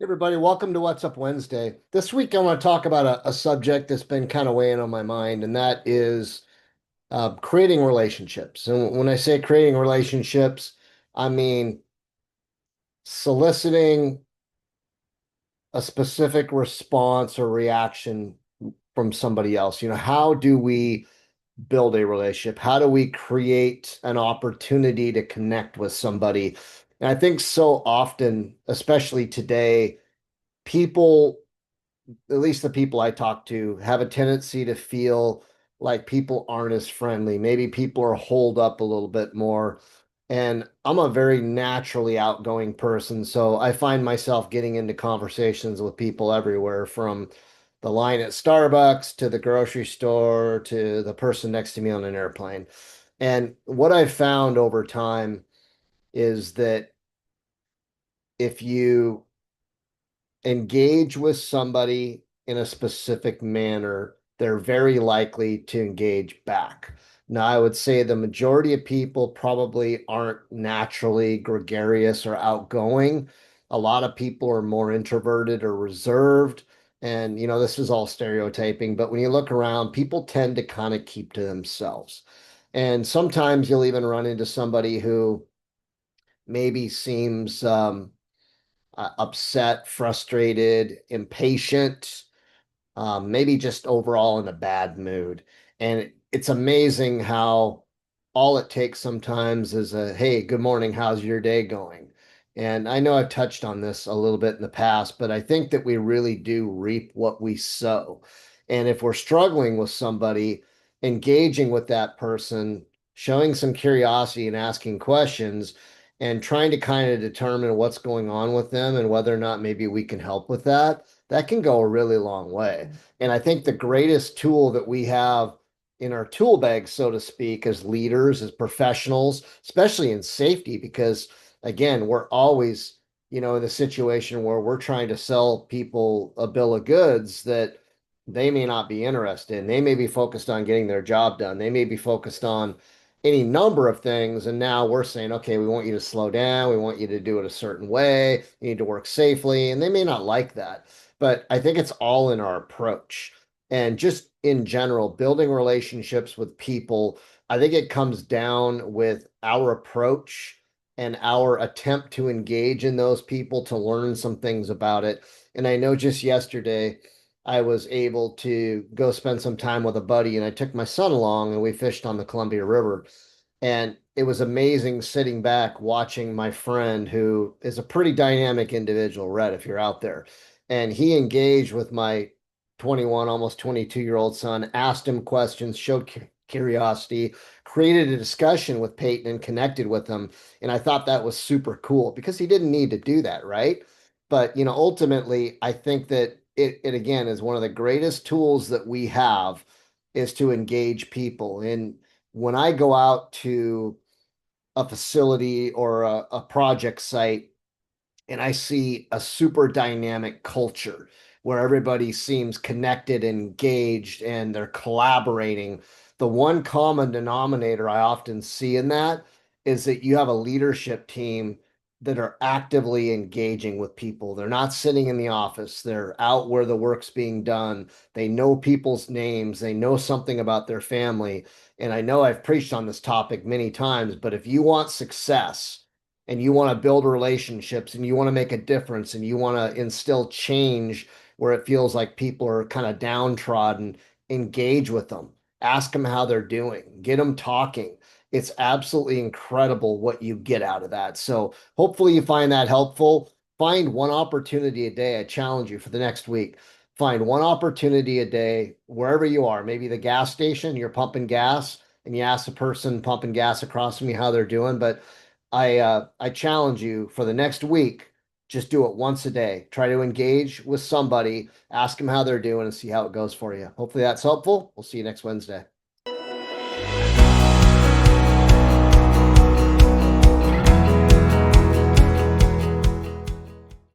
Hey, everybody, welcome to What's Up Wednesday. This week, I want to talk about a subject that's been kind of weighing on my mind, and that is creating relationships. And when I say creating relationships, I mean soliciting a specific response or reaction from somebody else. How do we build a relationship? How do we create an opportunity to connect with somebody? And I think so often, especially today, people, at least the people I talk to, have a tendency to feel like people aren't as friendly. Maybe people are holed up a little bit more. And I'm a very naturally outgoing person, so I find myself getting into conversations with people everywhere from the line at Starbucks to the grocery store to the person next to me on an airplane. And what I've found over time is that if you engage with somebody in a specific manner, they're very likely to engage back. Now, I would say the majority of people probably aren't naturally gregarious or outgoing. A lot of people are more introverted or reserved. And, this is all stereotyping, but when you look around, people tend to kind of keep to themselves. And sometimes you'll even run into somebody who maybe seems upset, frustrated, impatient, maybe just overall in a bad mood. And it's amazing how all it takes sometimes is a, hey, good morning, how's your day going? And I know I've touched on this a little bit in the past, but I think that we really do reap what we sow. And if we're struggling with somebody, engaging with that person, showing some curiosity and asking questions, and trying to kind of determine what's going on with them and whether or not maybe we can help with that, that can go a really long way. And I think the greatest tool that we have in our tool bag, so to speak, as leaders, as professionals, especially in safety, because again, we're always, in a situation where we're trying to sell people a bill of goods that they may not be interested in. They may be focused on getting their job done. They may be focused on any number of things. And now we're saying, okay, we want you to slow down. We want you to do it a certain way. You need to work safely. And they may not like that. But I think it's all in our approach. And just in general, building relationships with people, I think it comes down with our approach and our attempt to engage in those people to learn some things about it. And I know just yesterday, I was able to go spend some time with a buddy, and I took my son along and we fished on the Columbia River. And it was amazing sitting back watching my friend, who is a pretty dynamic individual, Red, if you're out there. And he engaged with my 21, almost 22-year-old son, asked him questions, showed curiosity, created a discussion with Peyton and connected with him. And I thought that was super cool because he didn't need to do that, right? But, ultimately, I think that it again is one of the greatest tools that we have is to engage people. And when I go out to a facility or a project site and I see a super dynamic culture where everybody seems connected, engaged, and they're collaborating. The one common denominator I often see in that is that you have a leadership team that are actively engaging with people. They're not sitting in the office, they're out where the work's being done. They know people's names, they know something about their family. And I know I've preached on this topic many times, but if you want success, and you want to build relationships and you want to make a difference and you want to instill change where it feels like people are kind of downtrodden, engage with them, ask them how they're doing, get them talking. It's absolutely incredible what you get out of that. So hopefully you find that helpful. Find one opportunity a day. I challenge you for the next week. Find one opportunity a day wherever you are, maybe the gas station, you're pumping gas, and you ask the person pumping gas across from you how they're doing. But I challenge you for the next week, just do it once a day. Try to engage with somebody, ask them how they're doing, and see how it goes for you. Hopefully that's helpful. We'll see you next Wednesday.